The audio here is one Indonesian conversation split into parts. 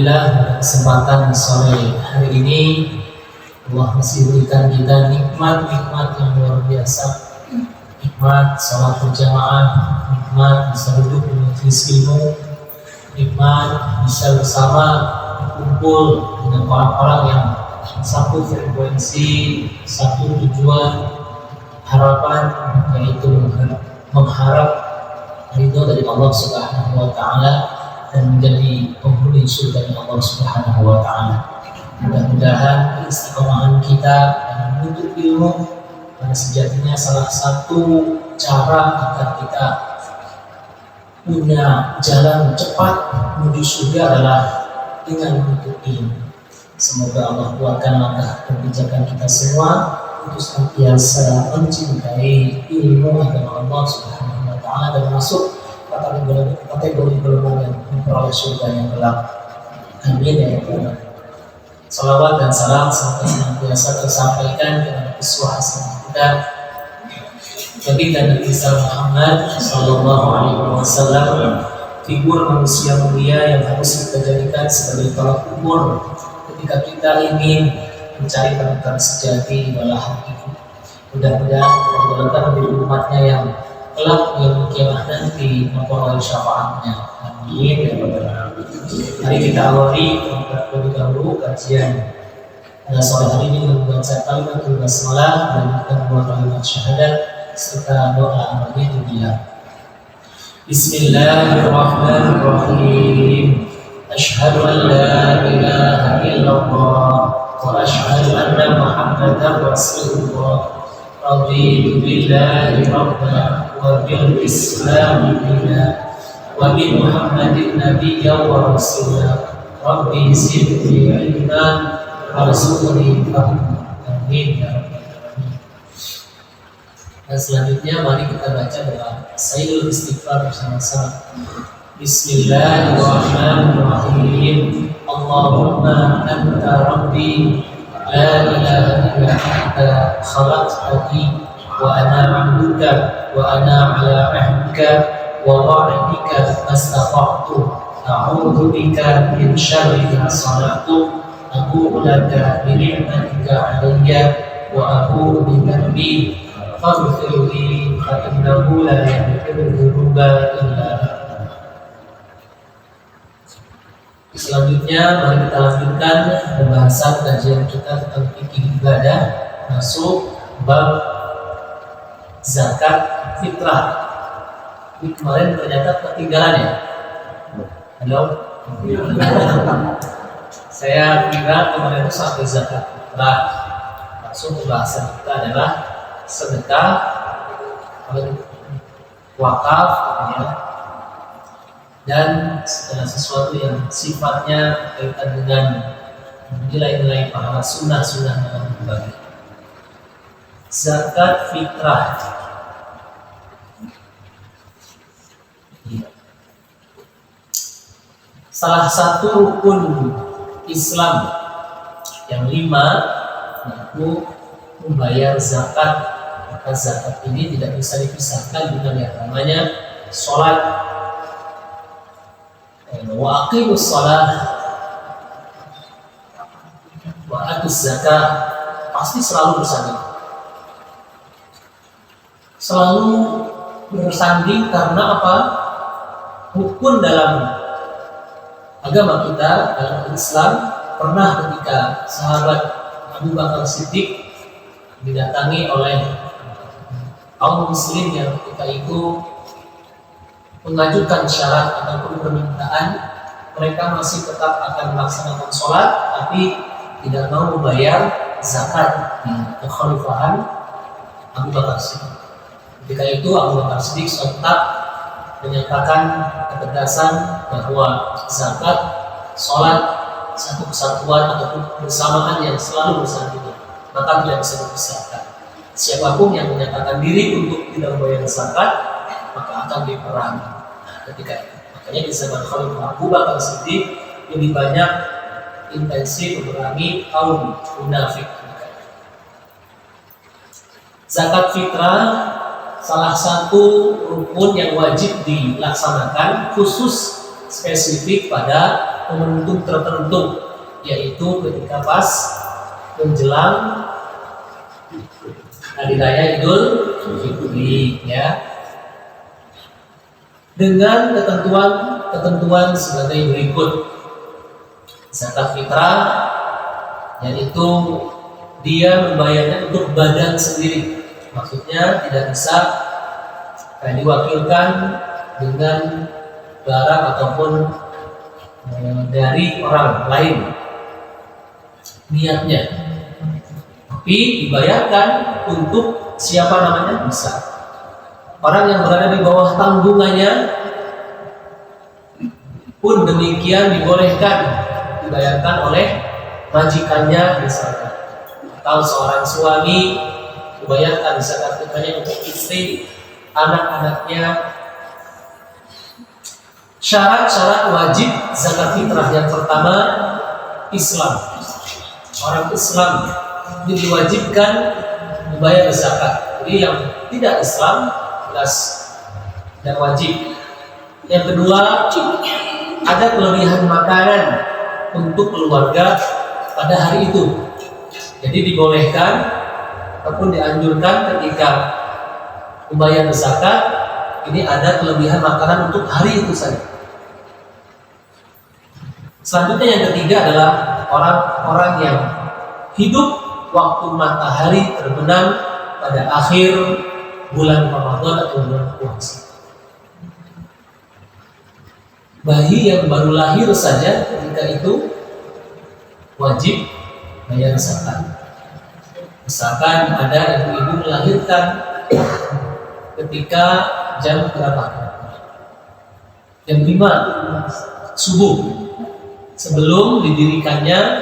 Alhamdulillah, pada kesempatan sore hari ini Allah masih berikan kita nikmat-nikmat yang luar biasa. Nikmat salat berjamaah, nikmat bisa duduk di majelis ilmu, nikmat bisa bersama berkumpul dengan orang-orang yang satu frekuensi, satu tujuan, harapan, yaitu mengharap ridho dari Allah Subhanahu wa Ta'ala dan menjadi penghuni surga Allah Subhanahu wa Ta'ala. Mudah-mudahan istiqomahan kita dalam menuntut ilmu pada sejatinya salah satu cara agar kita punya jalan cepat menuju surga adalah dengan menuntut ilmu. Semoga Allah kuatkan langkah kebijakan kita semua untuk senantiasa mencintai ilmu agama Allah Subhanahu wa Ta'ala dan masuk kategori golongan yang memperoleh surga yang kelak. Amin ya rabbal alamin. Salawat dan salam senantiasa tersampaikan kepada uswah hasanah kita baginda Nabi Muhammad sallallahu alaihi wasallam, figur manusia mulia yang harus kita jadikan sebagai tolak ukur ketika kita ingin mencari penemuan sejati adalah hakiki. Mudah-mudahan kita menjadi umatnya yang kelak yang kiamat nanti memperoleh syafaatnya. Amin ya rabbal alamin. Mari kita awali terlebih dahulu kajian pada sore hari ini dengan membaca kalimat basmalah dan kita membuat kalimat syahadat serta doa amaliyah. Bismillahirrahmanirrahim. Asyhadu an la ilaha illallah wa asyhadu anna Muhammadar Rasulullah. Raditu billahi rabban wa bil Islam dinan wa bi Muhammadin nabiyyan wa rasulan. Rabbi zidni ilman warzuqni fahma. Amin ya rabbal alamin. Dan selanjutnya mari kita baca doa Sayyidul Istighfar bersama-sama. Bismillahirrahmanirrahim. Allahumma anta rabbi la ilaha illa anta khalaqtani wa ana 'abduka wa ana 'ala 'ahdika wa wa'dika mastata'tu a'udzu bika min syarri ma sana'tu aqulu laka bi ni'matika 'alayya wa aqulu bi dhanbi faghfir li fa innahu la yaghfiru dzunuba illa anta. Selanjutnya mari kita lanjutkan pembahasan kajian kita tentang fikih ibadah, masuk bab zakat fitrah. Ini kemarin ternyata ketinggalan ya. Halo. Saya kira kemarin itu sampai zakat fitrah. Langsung pembahasan kita adalah sedekah, wakaf, ya. Dan segala sesuatu yang sifatnya berkaitan dengan nilai-nilai pahala sunnah-sunnah dalam berbagi. Zakat fitrah. Salah satu rukun Islam yang 5 yaitu membayar zakat. Maka zakat ini tidak bisa dipisahkan dengan yang namanya sholat. Wa aqimus shalah wa atuz zakah, pasti selalu bersanding. Selalu bersanding karena apa? Rukun dalam agama kita, dalam Islam. Pernah ketika sahabat Abu Bakar Siddiq didatangi oleh kaum muslim yang ketika itu mengajukan syarat ataupun permintaan, mereka masih tetap akan melaksanakan sholat tapi tidak mau membayar zakat di kekhalifahan Abu Bakar Siddiq. Ketika itu Abu Bakar Siddiq tetap menyatakan ketegasan bahwa zakat, sholat satu kesatuan ataupun bersamaan yang selalu bersanding, maka tidak bisa dipisahkan. Siapapun yang menyatakan diri untuk tidak membayar zakat maka akan diperangi. Ketika itu, makanya di zaman Khalifah Abu Bakar Siddiq lebih banyak intensif memerangi kaum munafik. Zakat fitrah salah satu rukun yang wajib dilaksanakan khusus spesifik pada momentum tertentu, yaitu ketika pas menjelang hari raya Idul Fitri, ya, dengan ketentuan sebagai berikut. Zakat fitrah, yaitu dia membayarnya untuk badan sendiri, maksudnya tidak bisa diwakilkan dengan barang ataupun dari orang lain niatnya, tapi dibayarkan untuk siapa namanya bisa. Orang yang berada di bawah tanggungannya pun demikian dibolehkan dibayarkan oleh majikannya misalkan, atau seorang suami dibayarkan zakat fitrahnya untuk istri, anak-anaknya. Syarat-syarat wajib zakat fitrah yang pertama, Islam. Orang Islam ini diwajibkan membayar zakat. Jadi yang tidak Islam jelas dan wajib. Yang kedua, ada kelebihan makanan untuk keluarga pada hari itu. Jadi dibolehkan ataupun dianjurkan ketika membayar zakat, ini ada kelebihan makanan untuk hari itu saja. Selanjutnya yang ketiga adalah orang-orang yang hidup waktu matahari terbenam pada akhir bulan Ramadan atau bulan puasa. Bayi yang baru lahir saja ketika itu wajib bayar zakat. Misalkan ada ibu-ibu melahirkan ketika jam berapa? Jam 5 subuh, sebelum didirikannya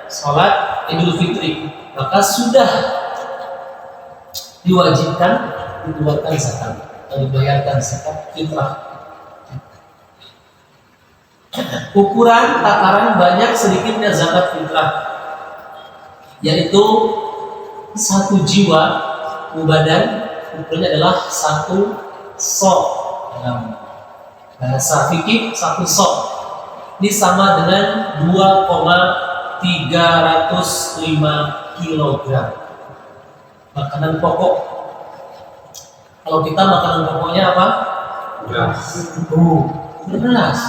sholat Idul Fitri, maka sudah diwajibkan dikeluarkan zakat atau dibayarkan zakat fitrah. Ukuran takaran banyak sedikitnya zakat fitrah, yaitu 1 jiwa badan, ukurannya adalah 1 sok. Dalam bahasa fikih 1 sok ini sama dengan 2,305 kg makanan pokok. Kalau kita makanan pokoknya apa? Beras. Beras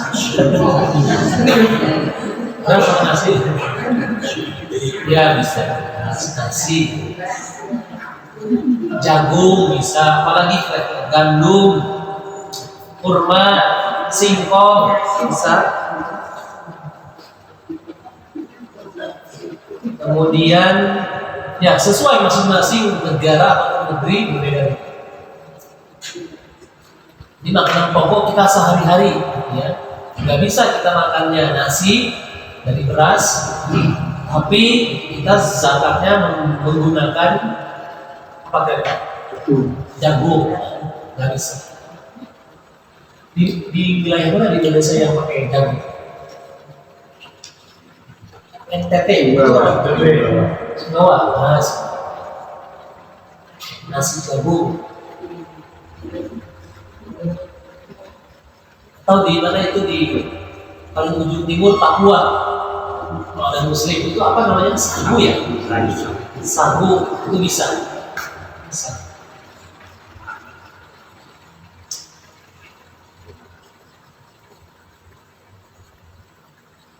sama nasi. Ya bisa. Nasi. Jagung bisa, apalagi gandum, kurma, singkong bisa. Kemudian ya sesuai masing-masing negara atau negeri berbeda. Ini makanan pokok kita sehari-hari, ya. Nggak bisa kita makannya nasi dari beras, tapi kita zakatnya menggunakan pakai jagung, nggak bisa. Di wilayah mana di Indonesia yang pakai jagung? NTT, Jawa, nasi jagung. Atau di mana itu di paling ujung timur Papua, kalau ada Muslim itu apa namanya, sagu ya? Sagu itu bisa.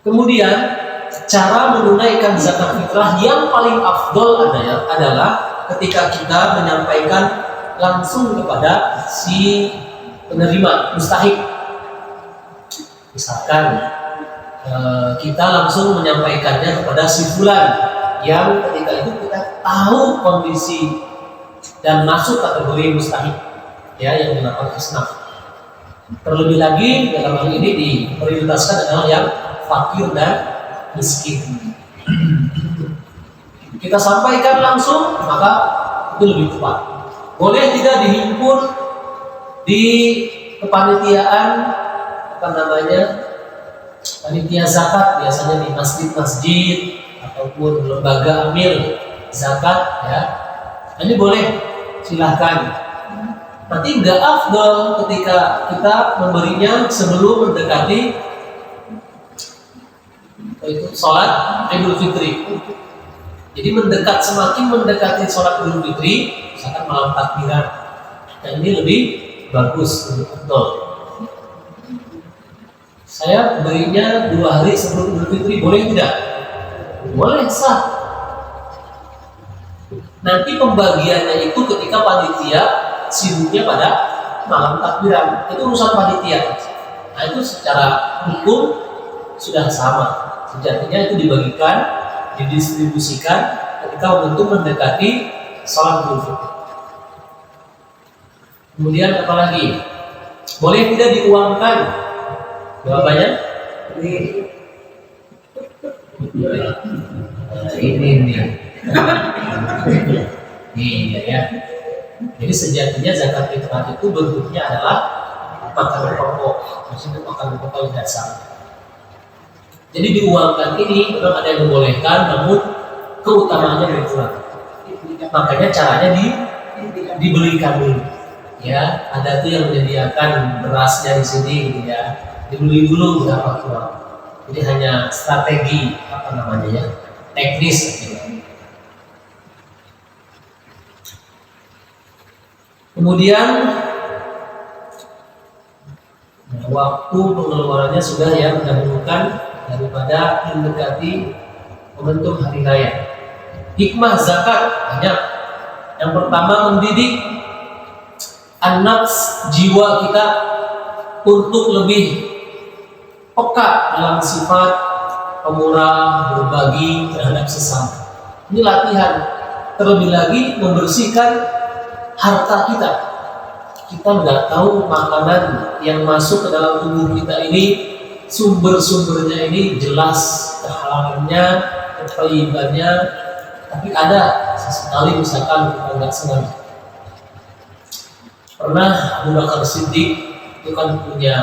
Kemudian cara menunaikan zakat fitrah yang paling afdol adalah ketika kita menyampaikan langsung kepada si penerima mustahik. Misalkan kita langsung menyampaikannya kepada si fulan yang ketika itu kita tahu kondisi dan masuk kategori mustahik, ya, yang melakukan isnaf. Terlebih lagi dalam hal ini diprioritaskan adalah yang fakir dan miskin. Kita sampaikan langsung, maka itu lebih tepat. Boleh tidak dihimpun di kepanitiaan panitia zakat, biasanya di masjid-masjid ataupun lembaga amil zakat, ya. Ini boleh, silahkan. Tapi nggak afdal ketika kita memberinya sebelum mendekati Itu sholat Idul Fitri. Jadi semakin mendekati sholat Idul Fitri, misalkan malam takbiran, nah ini lebih bagus, lebih betul. Saya berinya 2 hari sebelum Idul Fitri, boleh tidak? Boleh, sah. Nanti pembagiannya itu ketika panitia sibuknya pada malam takbiran, itu urusan panitia. Nah itu secara hukum sudah sama. Sejatinya itu dibagikan, didistribusikan ketika untuk mendekati sholat Idul Fitri. Kemudian apa lagi? Boleh tidak diuangkan? Jawabannya? Ini nih. Iya ya. Jadi sejatinya zakat fitrah itu bentuknya adalah makanan pokok, maksudnya makanan pokok yang dasar. Jadi diuangkan ini memang ada yang membolehkan, namun keutamaannya berkurang. Makanya caranya dibelikan dulu. Ya, ada tuh yang menyediakan berasnya di sini, gitu ya. Dibeli dulu berapa kurang. Jadi hanya strategi teknis. Gitu. Kemudian waktu pengeluarannya sudah ya mendahulukan daripada mendekati momentum hari raya. Hikmah zakat banyak. Yang pertama, mendidik an-nafs, jiwa kita untuk lebih peka dalam sifat pemurah, berbagi terhadap sesama. Ini latihan. Terlebih lagi membersihkan harta kita. Kita nggak tahu makanan yang masuk ke dalam tubuh kita ini sumber-sumbernya ini jelas kehalalannya, kethayyibannya, tapi ada sesekali misalkan kita nggak sengaja. Pernah Abu Bakar Siddiq itu kan punya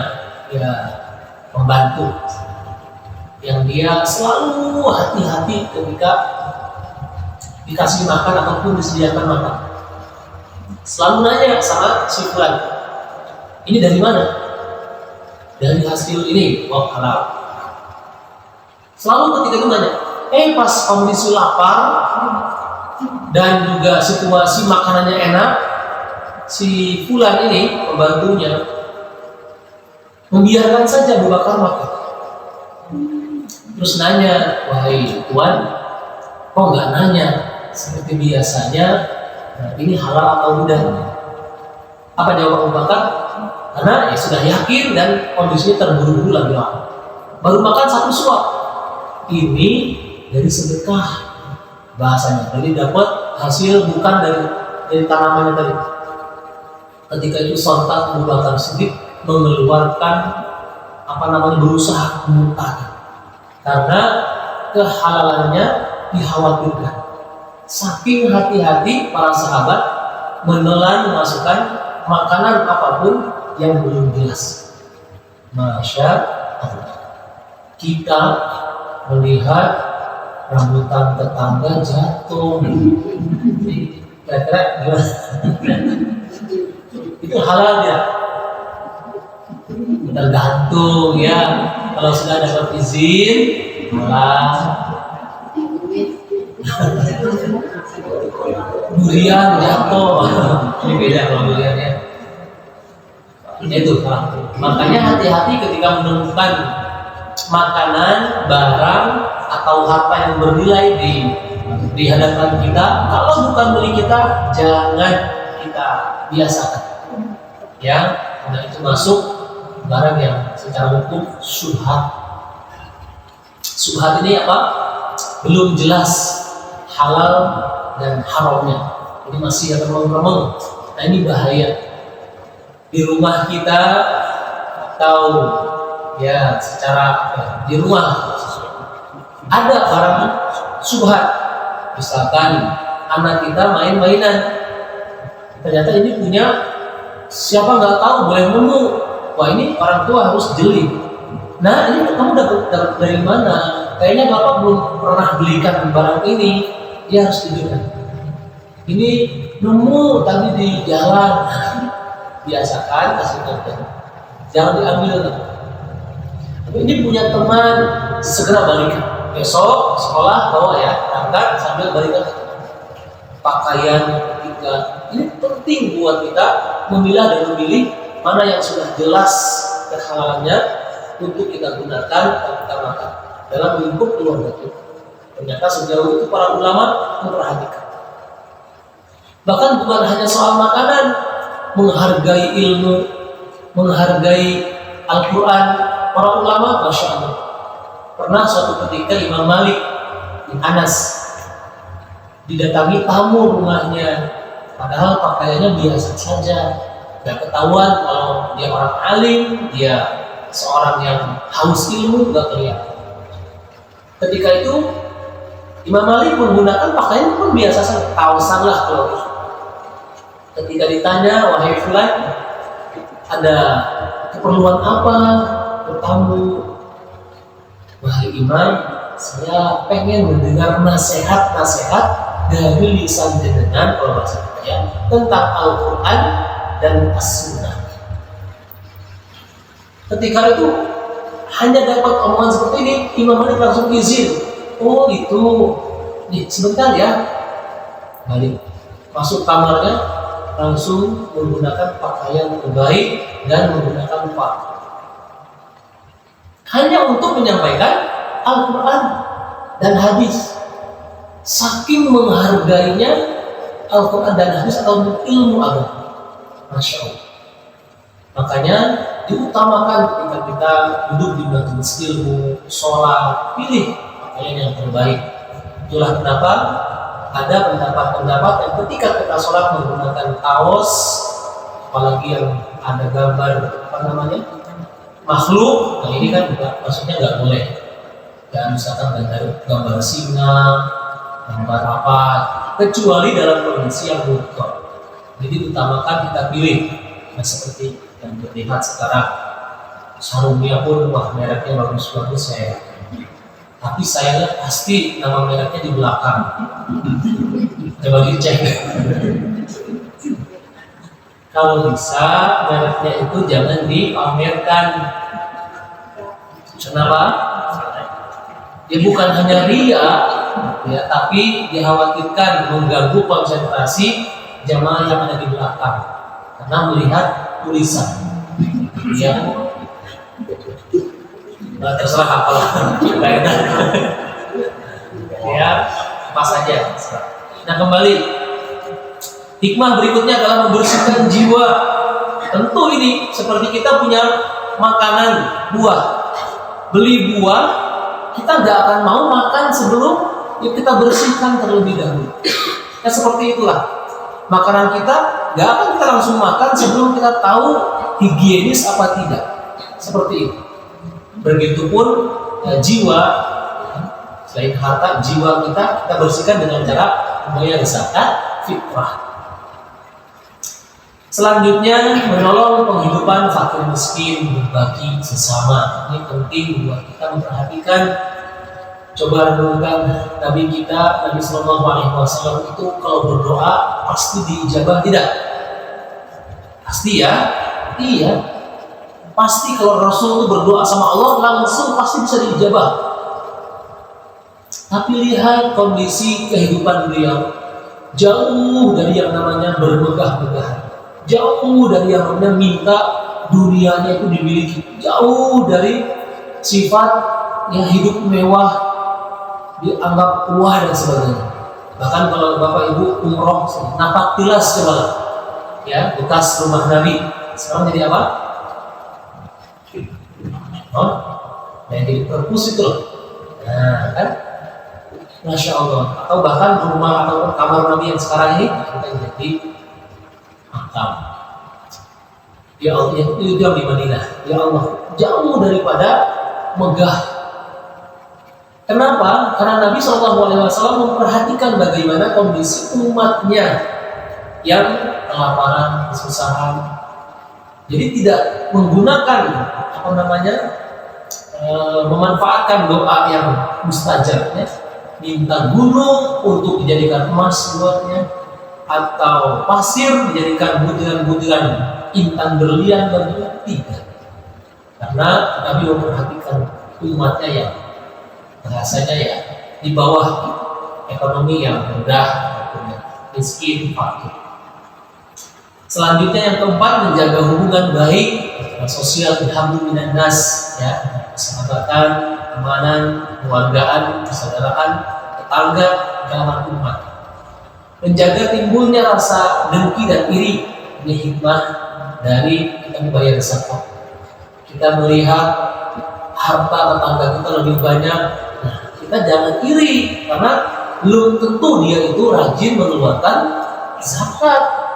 pembantu yang dia selalu hati-hati ketika dikasih makan ataupun disediakan makan. Selalu nanya sama si fulan, ini dari mana? Dari hasil ini, halal. Selalu ketika itu nanya, pas kondisi lapar dan juga situasi makanannya enak, si fulan ini pembantunya membiarkan saja Abu Bakar makan. Terus nanya, wahai tuan, kok nggak nanya seperti biasanya? Nah, ini halal atau tidak? Apa jawab Abu Bakar? Karena ya sudah yakin dan kondisinya terburu-buru lagi lama. Baru makan 1 suap. Ini dari sedekah bahasanya. Jadi dapat hasil bukan dari tanamannya tadi. Ketika itu sontak Abu Bakar Siddiq mengeluarkan berusaha memuntahkan. Karena kehalalannya dikhawatirkan. Saking hati-hati para sahabat menelan masukkan makanan apapun yang belum jelas. Masya Allah. Kita melihat rambutan tetangga jatuh. Kira-kira gimana? Itu halal ya? Tergantung ya. Kalau sudah dapat izin, halal. Durian jatuh, ini beda kalau duriannya. Itu makanya hati-hati ketika menemukan makanan, barang atau harta yang bernilai di hadapan kita. Kalau bukan milik kita, jangan kita biasakan. Ya, karena itu masuk barang yang secara hukum syubhat. Syubhat ini apa? Belum jelas halal dan haramnya. Ini masih ada remeng-remeng. Nah ini bahaya. Di rumah kita atau ya secara di rumah ada barang syubhat. Misalkan anak kita main-mainan, ternyata ini punya siapa nggak tahu, boleh nemu. Wah ini orang tua harus jeli. Nah ini kamu dapat dari mana? Kayaknya bapak belum pernah belikan barang ini. Dia harus tunjukkan. Ini nemu tadi di jalan. Biasakan kasih tahu. Jangan diambil. Tapi ini punya teman segera balikan. Besok sekolah bawa ya, berangkat sambil balikan pakaian ketika. Ini penting buat kita memilah dan memilih mana yang sudah jelas kehalalannya untuk kita gunakan atau kita makan dalam lingkup keluarga kita. Ternyata sejauh itu para ulama memperhatikan. Bahkan bukan hanya soal makanan, menghargai ilmu, menghargai Al-Quran. Para ulama, Masya Allah, pernah suatu ketika Imam Malik bin Anas didatangi tamu rumahnya, padahal pakaiannya biasa saja, gak ketahuan kalau dia orang alim, dia seorang yang haus ilmu, gak kelihatan. Ketika itu Imam Malik menggunakan pakaian pun biasa saja, kaosan lah kalau itu. Ketika ditanya, wahai fulan, ada keperluan apa bertamu? Wahai Imam, saya pengen mendengar nasihat-nasihat dari lisan jenengan, kalau bahasa saya, tentang Al-Quran dan As-Sunnah. Ketika itu hanya dapat omongan seperti ini, Imam Malik langsung izin. Oh itu, nih sebentar ya, balik masuk kamarnya, langsung menggunakan pakaian terbaik dan menggunakan pak. Hanya untuk menyampaikan Al-Quran dan hadis. Saking menghargainya Al-Quran dan hadis atau ilmu agama. Masya Allah. Makanya diutamakan ketika kita duduk di majelis ilmu, sholat, pilih pakaian yang terbaik. Itulah kenapa ada pendapat-pendapat yang ketika kita sholat menggunakan kaos, apalagi yang ada gambar makhluk, nah ini kan juga maksudnya nggak boleh. Dan misalkan gambar singa, gambar apa, kecuali dalam kondisi yang mutlak. Jadi utamakan kita pilih. Nah, seperti yang terlihat sekarang, sarungnya pun wah mereknya bagus-bagus saya. Tapi saya lihat pasti nama mereknya di belakang. Coba dicek. Kalau bisa mereknya itu jangan dipamerkan. Kenapa? Ya bukan hanya ria, ya, tapi dikhawatirkan mengganggu konsentrasi jamaah yang ada di belakang karena melihat tulisan. Ya, terserah apalah. Ya, apa saja. Nah kembali, hikmah berikutnya adalah membersihkan jiwa. Tentu ini seperti kita punya makanan buah, beli buah, kita nggak akan mau makan sebelum kita bersihkan terlebih dahulu. Ya seperti itulah makanan kita, nggak akan kita langsung makan sebelum kita tahu higienis apa tidak. Seperti itu. Begitupun jiwa, selain harta, jiwa kita bersihkan dengan cara membayar zakat fitrah. Selanjutnya menolong penghidupan fakir miskin, berbagi sesama. Ini penting buat kita memperhatikan. Coba renungkan Nabi kita, Nabi Sallallahu Alaihi Wasallam itu kalau berdoa pasti diijabah tidak? Pasti ya, iya. Pasti kalau Rasul itu berdoa sama Allah langsung pasti bisa diijabah. Tapi lihat kondisi kehidupan beliau jauh dari yang namanya bermegah-megah. Jauh dari yang namanya minta dunianya itu dimiliki, jauh dari sifat yang hidup mewah, dianggap wah dan sebagainya. Bahkan kalau Bapak Ibu umroh, nampak tilas coba ya bekas rumah Nabi. Sekarang jadi apa? Oh, yang jadi perpus itu loh. Nah kan, Masya Allah. Atau bahkan rumah atau kamar Nabi yang sekarang ini kita jadi makam. Ya Allah, itu jauh di Madinah. Ya Allah, jauh daripada megah. Kenapa? Karena Nabi SAW memperhatikan bagaimana kondisi umatnya yang kelaparan, kesusahan. Jadi tidak menggunakan memanfaatkan doa yang mustajab, ya. Minta gunung untuk dijadikan emas buatnya, atau pasir dijadikan butiran-butiran intan berlian baginya, tidak. Karena Nabi memperhatikan umatnya yang bahasanya ya di bawah ekonomi yang rendah ataupun yang miskin, fakir. Selanjutnya yang keempat, menjaga hubungan baik sosial bihamdulillah nas, ya, persahabatan, keamanan, keluargaan, persaudaraan, tetangga, dalam umat. Menjaga timbulnya rasa dengki dan iri, ini hikmah dari kita membayar zakat. Kita melihat harta tetangga kita lebih banyak, nah, kita jangan iri karena belum tentu dia itu rajin mengeluarkan zakat.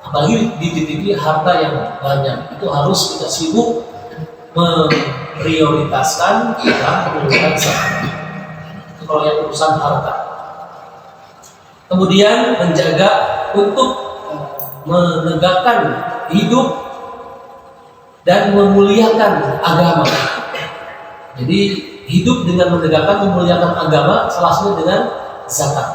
Apalagi dititipi harta yang banyak, itu harus kita sibuk memprioritaskan kita mengeluarkan zakat. Itu kalau yang urusan harta. Kemudian menjaga untuk menegakkan hidup dan memuliakan agama. Jadi hidup dengan menegakkan memuliakan agama salah satunya dengan zakat.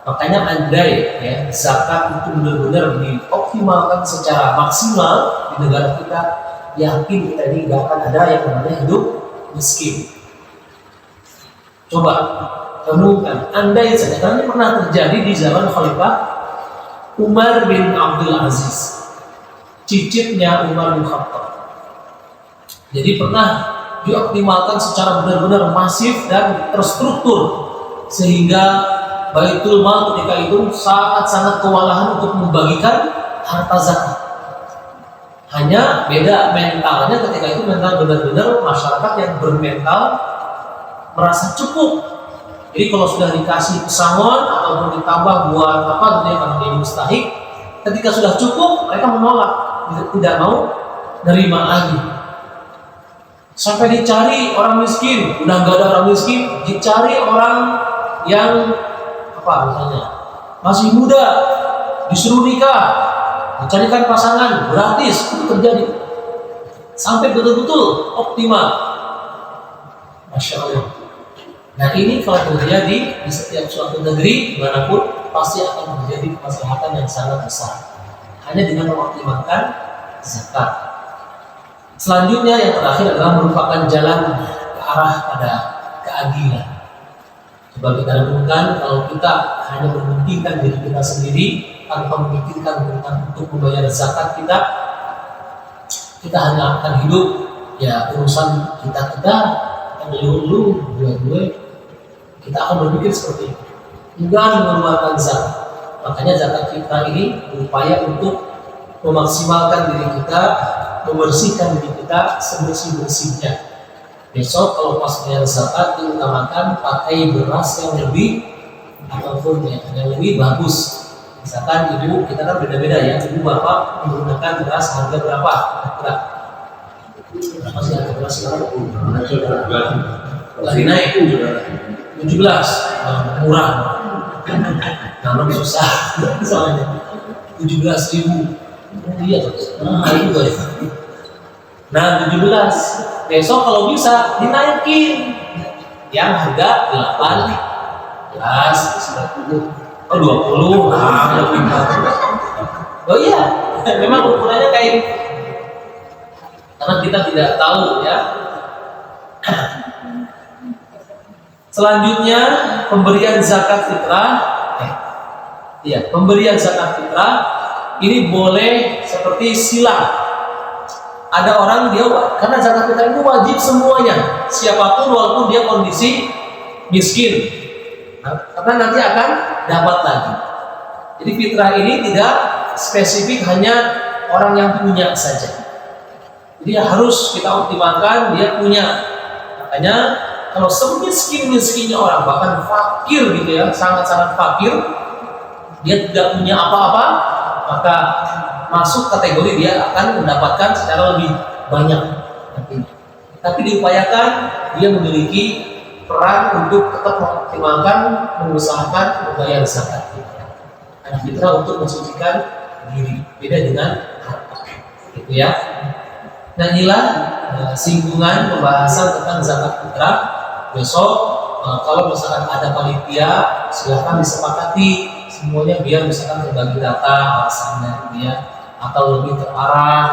Makanya andai ya zakat itu benar-benar dioptimalkan secara maksimal di negara kita, yakin kita ini gak akan ada yang namanya hidup miskin. Coba renungkan, andai saja, karena ini pernah terjadi di zaman Khalifah Umar bin Abdul Aziz, cicitnya Umar bin Khattab. Jadi pernah dioptimalkan secara benar-benar masif dan terstruktur sehingga Baitul Mal ketika itu sangat-sangat kewalahan untuk membagikan harta zakat. Hanya beda mentalnya ketika itu, mental benar-benar masyarakat yang bermental merasa cukup. Jadi kalau sudah dikasih pesangon ataupun ditambah buat apa gitu ya, karena dia mustahik, ketika sudah cukup mereka menolak, tidak mau nerima lagi. Sampai dicari orang miskin, udah nggak ada orang miskin, dicari orang yang apa misalnya masih muda, disuruh nikah, dicarikan pasangan gratis, itu terjadi sampai betul-betul optimal. Masya Allah. Nah ini kalau terjadi di setiap suatu negeri dimanapun pasti akan terjadi kemaslahatan yang sangat besar hanya dengan mengoptimalkan zakat. Selanjutnya yang terakhir adalah merupakan jalan ke arah pada keadilan. Coba kita renungkan, kalau kita hanya mementingkan diri kita sendiri tanpa memikirkan tentang untuk membayar zakat kita hanya akan hidup ya urusan kita dulu kita akan berpikir seperti itu, enggak mengeluarkan zakat. Makanya zakat kita ini berupaya untuk memaksimalkan diri kita, membersihkan diri kita sebersih-bersihnya. Besok kalau pas bayar zakat diutamakan pakai beras yang lebih ataupun yang lebih bagus. Misalkan ibu, kita kan beda-beda ya, ibu bapak menggunakan beras harga berapa? Berapa sih harga beras sekarang? Lagi naik 17, murah. Namun susah soalnya 17.000. Iya terus. Nah 17. Besok kalau bisa dinaikin yang harga 18, 10, 20. Oh iya, memang ukurannya kayak gitu. Karena kita tidak tahu ya. Selanjutnya pemberian zakat fitrah. Pemberian zakat fitrah ini boleh seperti silang. Ada orang dia, karena zakat fitrah itu wajib semuanya, siapapun walaupun dia kondisi miskin, karena nanti akan dapat lagi. Jadi fitrah ini tidak spesifik hanya orang yang punya saja. Jadi harus kita optimalkan dia punya. Makanya kalau semiskin-miskinnya orang, bahkan fakir gitu ya, sangat-sangat fakir, dia tidak punya apa-apa, maka masuk kategori dia akan mendapatkan secara lebih banyak. Tapi diupayakan dia memiliki peran untuk tetap mengoptimalkan, mengusahakan membayar zakat fitrah. Karena fitrah untuk mensucikan diri, beda dengan harta, gitu ya. Nah inilah singgungan pembahasan tentang zakat fitrah. Besok kalau misalkan ada panitia, silahkan disepakati semuanya biar misalkan berbagi data alasannya dia, atau lebih terarah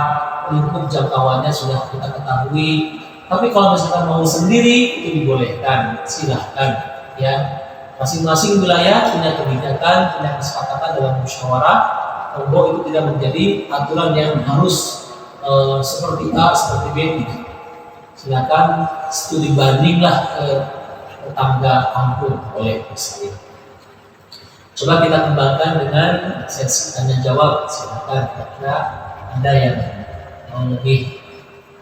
lingkup jangkauannya sudah kita ketahui, Tapi kalau misalkan mau sendiri itu dibolehkan, silahkan ya. Masing-masing wilayah punya kebijakan, punya kesepakatan dalam musyawarah. Monggo itu tidak menjadi aturan yang harus seperti A, seperti B. Silakan studi bandinglah ke tetangga kampung oleh misalnya. Coba kita kembangkan dengan sesi tanya jawab. Silakan kira-kira ada yang mau lebih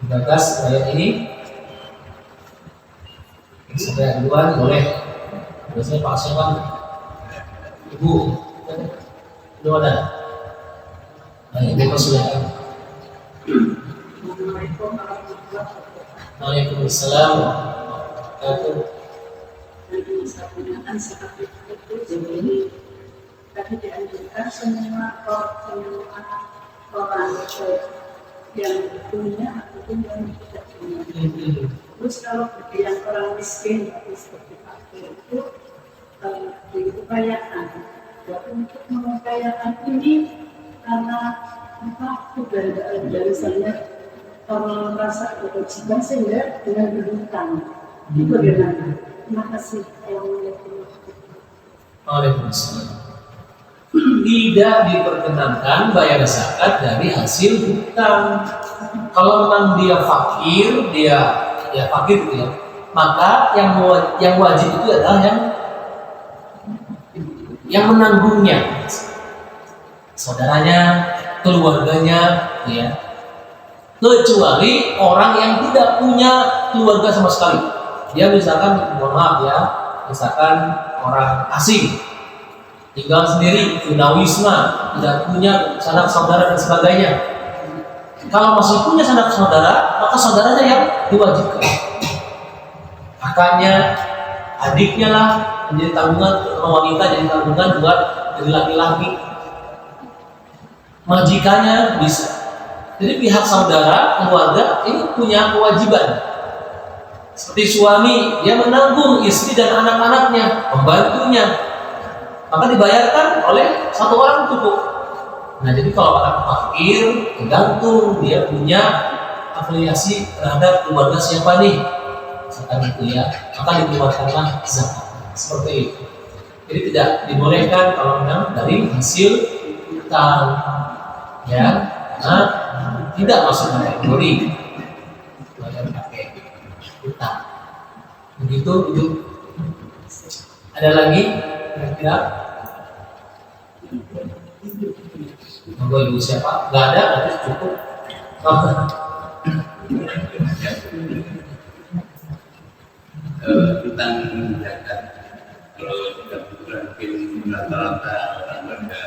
gagas terkait ini. Sampai duluan boleh. Biasanya Pak Syawan, Ibu, belum ada. Nah, Ibu persilakan. Waalaikumsalam warahmatullahi wabarakatuh. Tadi dianjurkan semua orang yang punya ataupun yang tidak punya. Terus kalau bagi yang orang miskin atau seperti fakir itu diupayakan. Dan untuk mengupayakan ini karena dari saya kalau merasa kewajiban sehingga dengan berhutang. Itu bagaimana? Terima kasih. Waalaikumsalam. Tidak diperkenankan bayar zakat dari hasil hutang. Kalau memang dia fakir, dia fakir gitu ya, maka yang wajib itu adalah yang menanggungnya, saudaranya, keluarganya, ya. Kecuali orang yang tidak punya keluarga sama sekali. Dia misalkan, mohon maaf ya, misalkan orang asing, tinggal sendiri, tunawisma, tidak punya sanak saudara dan sebagainya. Kalau masih punya sanak saudara, maka saudaranya yang diwajibkan. Kakaknya, adiknya lah menjadi tanggungan, wanita jadi tanggungan buat dari laki-laki. Majikannya bisa. Jadi pihak saudara, keluarga ini punya kewajiban. Seperti suami, dia menanggung istri dan anak-anaknya, pembantunya. Maka dibayarkan oleh satu orang cukup. Nah, jadi kalau orang fakir, tergantung dia punya afiliasi terhadap keluarga siapa nih, misalkan itu ya, maka dikeluarkanlah zakat. Seperti itu. Jadi tidak dibolehkan kalau memang dari hasil hutang, ya, karena tidak masuk kategori bayar pakai hutang. Begitu itu. Ada lagi kira-kira? Monggo Ibu siapa? Gak ada, berarti cukup. Tentang zakat, kalau kita mungkin rata-rata orang pada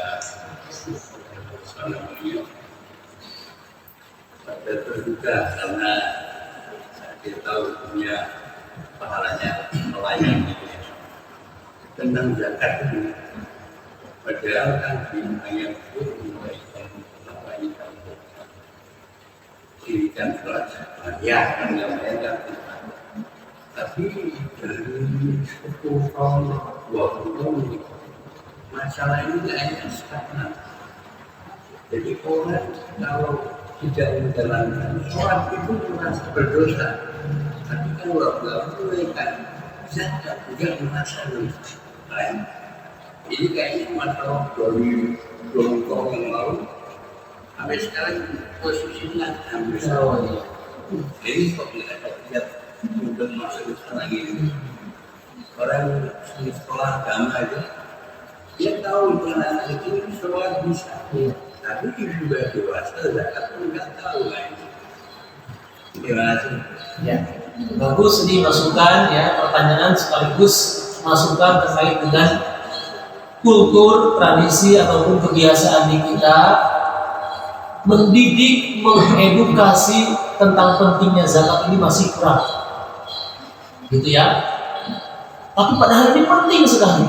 pada terbuka karena kita tahu punya pahalanya melayani gitu ya. Tentang zakat ini, padahal kan di ayat itu memberikan apa ini dirikan sholat ya kan namanya kan, tapi dari 10 tahun 20 tahun masalah ini kayaknya stagnan. Jadi orang kalau tidak menjalankan sholat itu merasa berdosa, tapi kalau nggak menunaikan zakat juga merasa lain. Ini kayaknya masalah dari 20 tahun yang lalu sampai sekarang posisinya hampir sama. Jadi kok tidak ada lihat untuk masuk sekarang ini orang di sekolah agama aja dia tahu anak itu sholat bisa, tapi juga dewasa zakat pun nggak tahu kan. Terima kasih. Ya, bagus ini masukan ya, pertanyaan sekaligus masukan terkait dengan kultur, tradisi ataupun kebiasaan di kita, mendidik, mengedukasi tentang pentingnya zakat ini masih kurang, gitu ya. Tapi padahal ini penting sekali.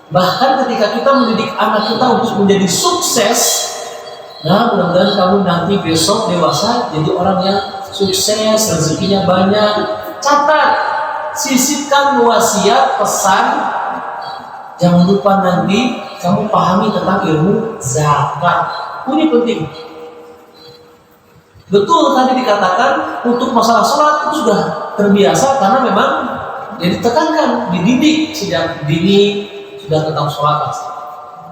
Bahkan ketika kita mendidik anak kita untuk menjadi sukses, nah mudah-mudahan kamu nanti besok dewasa jadi orang yang sukses, rezekinya banyak. Catat, sisipkan wasiat, pesan. Jangan lupa nanti kamu pahami tentang ilmu zakat. Ini penting. Betul tadi dikatakan untuk masalah sholat itu sudah terbiasa karena memang ya ditekankan, dididik sejak dini sudah tentang sholat.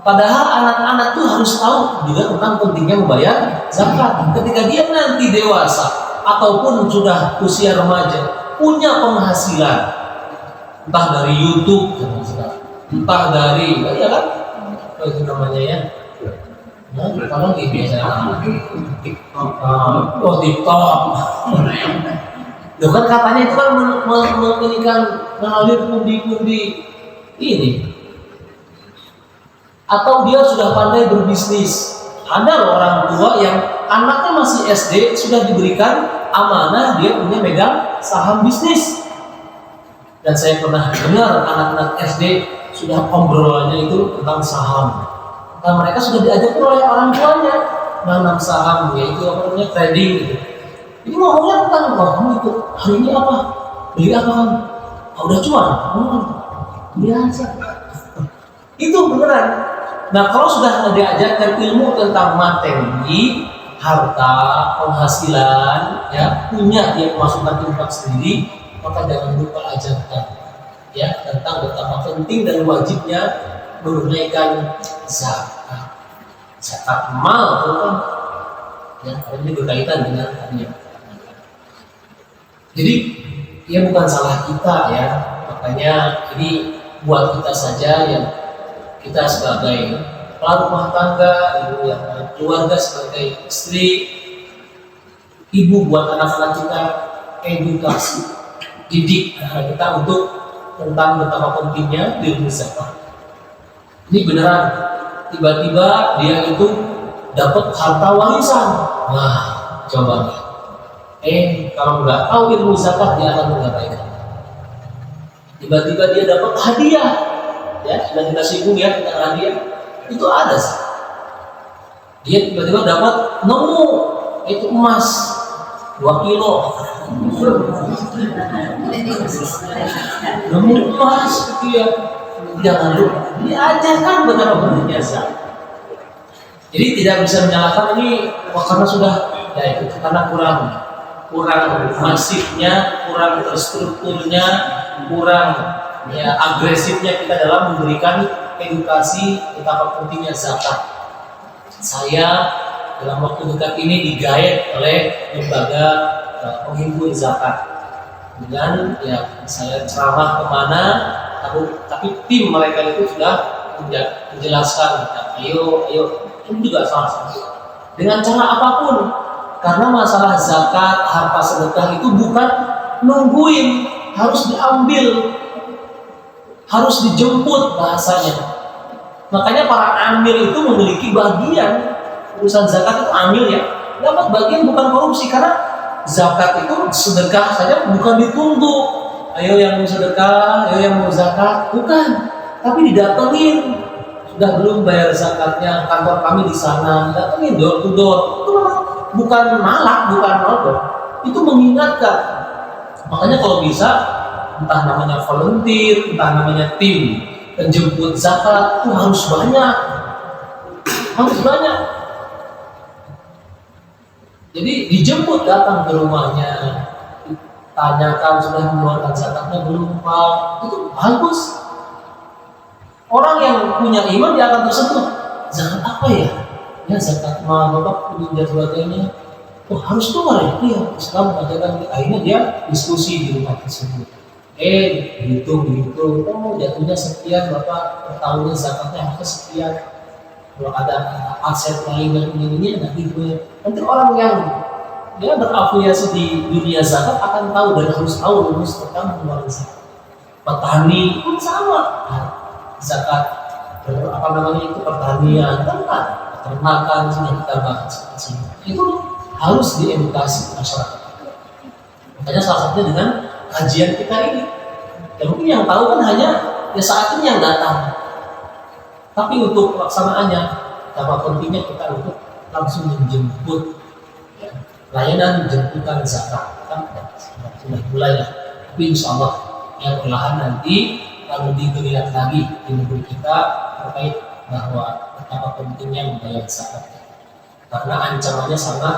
Padahal anak-anak tuh harus tahu juga tentang pentingnya membayar zakat. Ketika dia nanti dewasa ataupun sudah usia remaja punya penghasilan, entah dari YouTube, entah dari ya kan, apa itu namanya ya? Nah, kalau di biasanya TikTok. Loh kan katanya itu kan mengalir pundi-pundi ini. Atau dia sudah pandai berbisnis. Ada loh orang tua yang anaknya masih SD sudah diberikan amanah dia punya megang saham bisnis. Dan saya pernah dengar anak-anak SD sudah obrolannya itu tentang saham. Nah, mereka sudah diajar oleh orang tuanya menanam saham, yaitu apa namanya trading gitu. Ini ngomongnya tentang kamu itu hari ini apa, beli apa kamu? Oh, udah cuan, biasa. Itu beneran. Nah, kalau sudah diajarkan ilmu tentang materi, harta, penghasilan, ya punya dia pemasukan infak sendiri, maka jangan lupa ajarkan ya tentang betapa penting dan wajibnya menunaikan zakat. Zakat mal itu kan ya ini berkaitan dengan tadi. Jadi ya bukan salah kita ya, makanya ini buat kita saja yang kita sebagai kepala rumah tangga, ibu yang keluarga sebagai istri, ibu buat anak-anak kita edukasi, didik anak kita untuk tentang betapa pentingnya ilmu zakat. Ini beneran, tiba-tiba dia itu dapat harta warisan. Nah, coba nih. Kalau nggak tahu ilmu zakat dia akan mengabaikan. Tiba-tiba dia dapat hadiah, ya sudah kita singgung ya tentang hadiah. Itu ada sih. Dia tiba-tiba dapat nemu itu emas 2 kilo. Nemu emas gitu ya. Jangan lupa diajarkan betapa pentingnya zakat. Jadi tidak bisa menyalahkan ini karena sudah ya itu karena kurang masifnya, kurang terstrukturnya, kurang ya agresifnya kita dalam memberikan edukasi betapa pentingnya zakat. Saya dalam waktu dekat ini digaet oleh lembaga penghimpun zakat dengan ya saya ceramah kemana, tapi tim mereka itu sudah menjelaskan, ayo ini juga salah satu dengan cara apapun, karena masalah zakat harta sedekah itu bukan nungguin, harus diambil, harus dijemput bahasanya. Makanya para amil itu memiliki bagian urusan zakat itu amil ya dapat bagian bukan korupsi, karena zakat itu sedekah saja bukan ditunggu. Ayo yang mau sedekah, ayo yang mau zakat, bukan. Tapi didatengin, sudah belum bayar zakatnya, kantor kami di sana, datengin door to door. Itu bukan malak, bukan nodong. Itu mengingatkan. Makanya kalau bisa, entah namanya volunteer, entah namanya tim penjemput zakat, itu harus banyak. Harus banyak. Jadi dijemput datang ke rumahnya, tanyakan sudah mengeluarkan zakatnya belum Pak, itu bagus. Orang yang punya iman dia akan tersentuh. Zakat apa ya? Ya zakat mal, bapak punya dan sebagainya. Oh harus keluar ya? Iya. Islam mengatakan akhirnya dia diskusi di rumah tersebut. Dihitung. Oh jatuhnya sekian bapak per tahunnya zakatnya harus sekian. Kalau ada aset lain dan ini nanti gue. Nanti orang yang dia berafiliasi di dunia zakat akan tahu dan harus tahu rumus tentang pengeluaran zakat. Petani pun sama. Zakat apa namanya itu pertanian, peternakan sudah kita bahas. Itu harus diedukasi masyarakat. Makanya salah satunya dengan kajian kita ini. Ya mungkin yang tahu kan hanya ya saat ini yang datang. Tapi untuk pelaksanaannya, betapa pentingnya kita untuk langsung menjemput ya, layanan jemputan zakat kan sudah mulai lah. Tapi insya Allah yang perlahan nanti akan lebih terlihat lagi di negeri kita terkait bahwa betapa pentingnya membayar zakat. Karena ancamannya sangat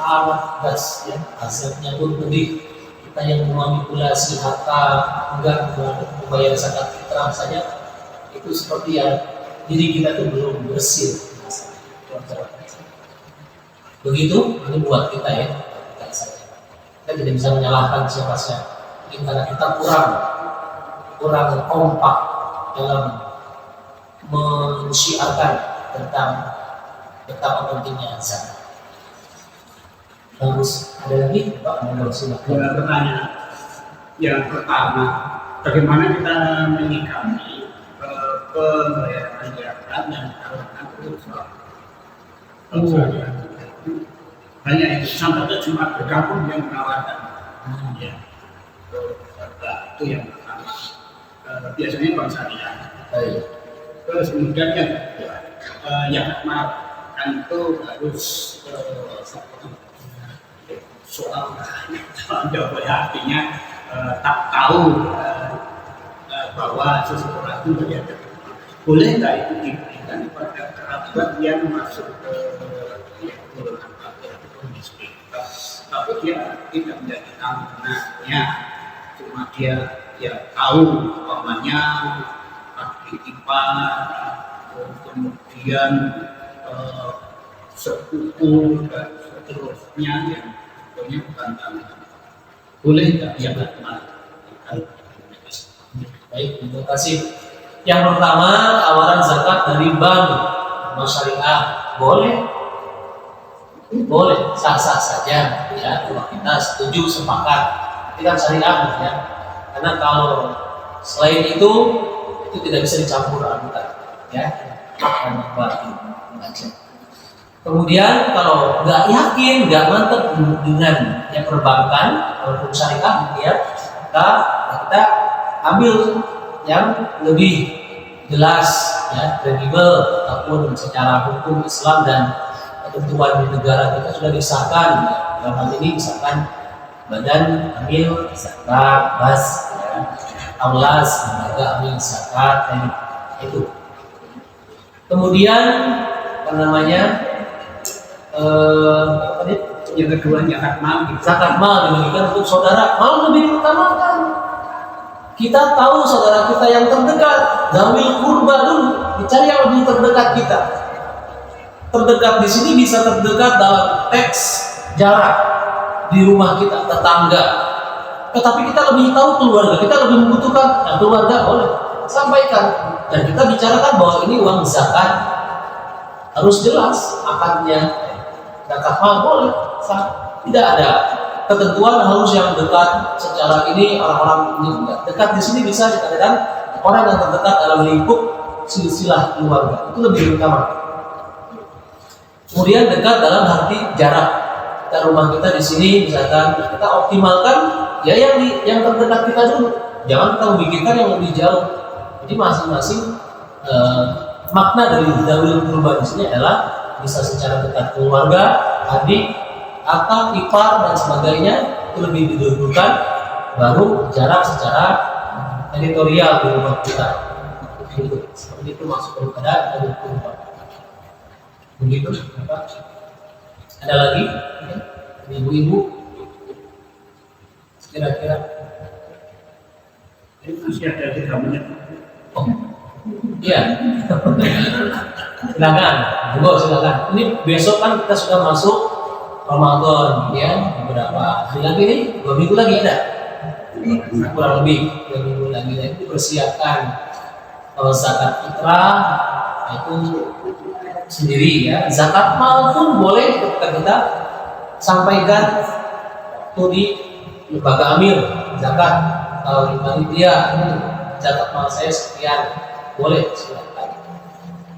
sangat gas ya, hasilnya pun lebih. Kita yang memanipulasi harta enggak membayar zakat fitrah saja itu seperti yang diri kita itu belum bersih. Begitu ini buat kita ya, kita saja. Kita tidak bisa menyalahkan siapa-siapa. Mungkin karena kita kurang kompak dalam mensyiarkan tentang betapa pentingnya zakat. Bagus, ada lagi Pak? Ada pertanyaan. Yang pertama, bagaimana kita menyikapi pembayaran zakat dan salahkan usaha? Hanya itu sampai ke Jumat bergabung yang menawarkan. Ya, itu yang pertama. Biasanya bank syariah. Terus kemudian yang makan itu harus soal jawaban artinya tak tahu bahwa seseorang itu berada. Boleh nggak itu diberikan pada kerabat yang masuk ke golongan fakir atau miskin, tapi dia tidak menjadi anaknya, cuma dia tahu pamannya ahli ipar, kemudian sepupu dan seterusnya yang punya bukan tanah. Boleh nggak ya Baik, terima kasih. Yang pertama, tawaran zakat dari bank syariah boleh, sah-sah saja ya, kalau kita setuju sepakat. Itu kan syariah ya. Karena kalau selain itu tidak bisa dicampur adukan ya, hak dan batin aja. Kemudian kalau nggak yakin, nggak mantap dengan yang perbankan ataupun syariah ya, kita ambil yang lebih jelas ya, kredibel ataupun secara hukum Islam dan ketentuan di negara kita sudah disahkan. Dalam hal ini misalkan Badan Amil Zakat Bas ya, Aulas Lembaga Amil Zakat dan itu. Kemudian apa namanya yang kedua zakat mal diberikan untuk saudara. Mal lebih diutamakan. Kita tahu saudara kita yang terdekat, zawil kurba dulu, dicari yang lebih terdekat kita. Terdekat di sini bisa terdekat dalam teks jarak di rumah kita, tetangga. Tetapi kita lebih tahu keluarga, kita lebih membutuhkan. Nah, keluarga boleh sampaikan dan kita bicarakan bahwa ini uang zakat, harus jelas akadnya. Zakat mal boleh, tidak ada ketentuan harus yang dekat secara ini orang-orang ini enggak. Dekat di sini bisa dikatakan orang yang terdekat dalam lingkup silsilah keluarga itu lebih utama. Kemudian dekat dalam arti jarak. Kita rumah kita di sini misalkan kita optimalkan ya yang terdekat kita dulu. Jangan kita memikirkan yang lebih jauh. Jadi masing-masing makna dari zawil kurba di sini adalah bisa secara dekat keluarga, adik, akak, ipar dan sebagainya itu lebih didahulukan, baru jarak secara teritorial di rumah kita. Seperti itu masuk kepada zawil kurba. Begitu, Bapak. Ada lagi, ibu-ibu, kira-kira? Ini masih ada 3 menit. Oh, iya. Silakan. Ini besok kan kita sudah masuk Ramadan, ya, beberapa hari lagi nih, 2 minggu lagi ada, kurang lebih 2 minggu lagi. Itu persiapkan. Kalau zakat fitrah itu sendiri ya, zakat mal pun boleh kita sampaikan tuh di lembaga amil zakat atau di panitia, zakat mal saya sekian, boleh silakan.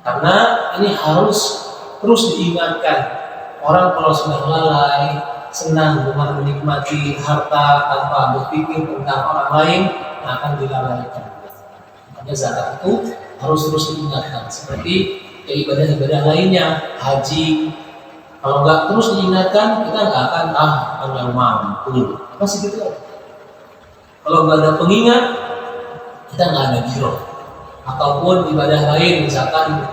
Karena ini harus terus diingatkan. Orang kalau sudah lalai, senang dengan menikmati harta tanpa berpikir tentang orang lain, akan dilalaikan. Makanya zakat itu harus terus diingatkan. Seperti ibadah-ibadah lainnya, haji. Kalau nggak terus diingatkan, kita nggak akan yang mampu. Masih gitu. Kalau nggak ada pengingat, kita nggak ada giro. Ataupun ibadah lain, misalkan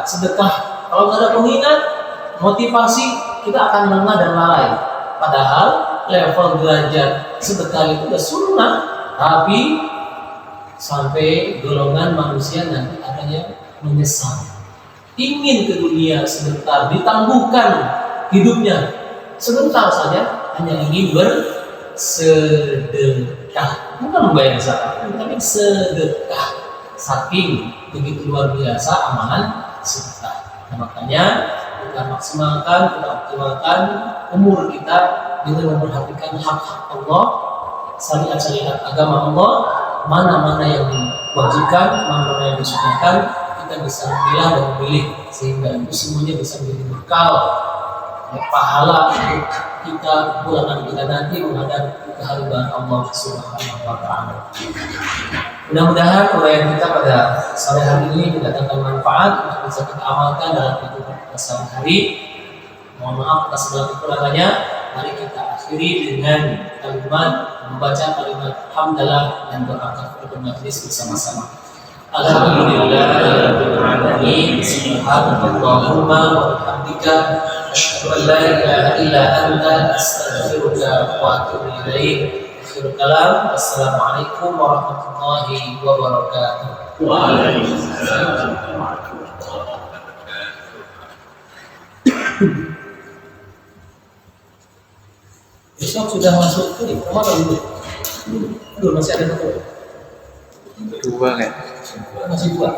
sedekah. Kalau nggak ada pengingat, motivasi kita akan lengah dan lalai. Padahal level derajat sedekah itu sudah sunnah, tapi sampai golongan manusia nanti adanya menyesal. Ingin ke dunia sebentar, ditangguhkan hidupnya sebentar saja, hanya ingin bersedekah, bukan membayar zakat, tapi sedekah. Saking begitu luar biasa amalan sedekah. Nah, makanya kita maksimalkan, kita optimalkan umur kita dengan memperhatikan hak-hak Allah, syariat-syariat agama Allah, mana-mana yang diwajibkan, mana-mana yang disunahkan, kita bisa memilah dan memilih, sehingga itu semuanya bisa menjadi bekal pahala untuk kita pulangan kita nanti menghadap kehadiran Allah Subhanahu wa Ta'ala. Mudah-mudahan uraian kita pada sore hari ini mendatangkan manfaat untuk bisa kita amalkan dalam kehidupan kita sehari-hari. Mohon maaf atas segala kekurangannya. Mari kita akhiri dengan kalimat membaca kalimat hamdalah dan doa kafaratul majlis bersama-sama. Alhamdulillahirabbil alamin. Subhanallahumma wa bihamdika asyhadu an la ilaha illa anta astaghfiruka wa atubu ilaik. Akhirul kalam. Assalamualaikum warahmatullahi wabarakatuh. Waalaikumsalam warahmatullahi wabarakatuh. Besok sudah masuk ke Ramadan dulu. Belum, masih ada satu. Dua kan? Masih dua.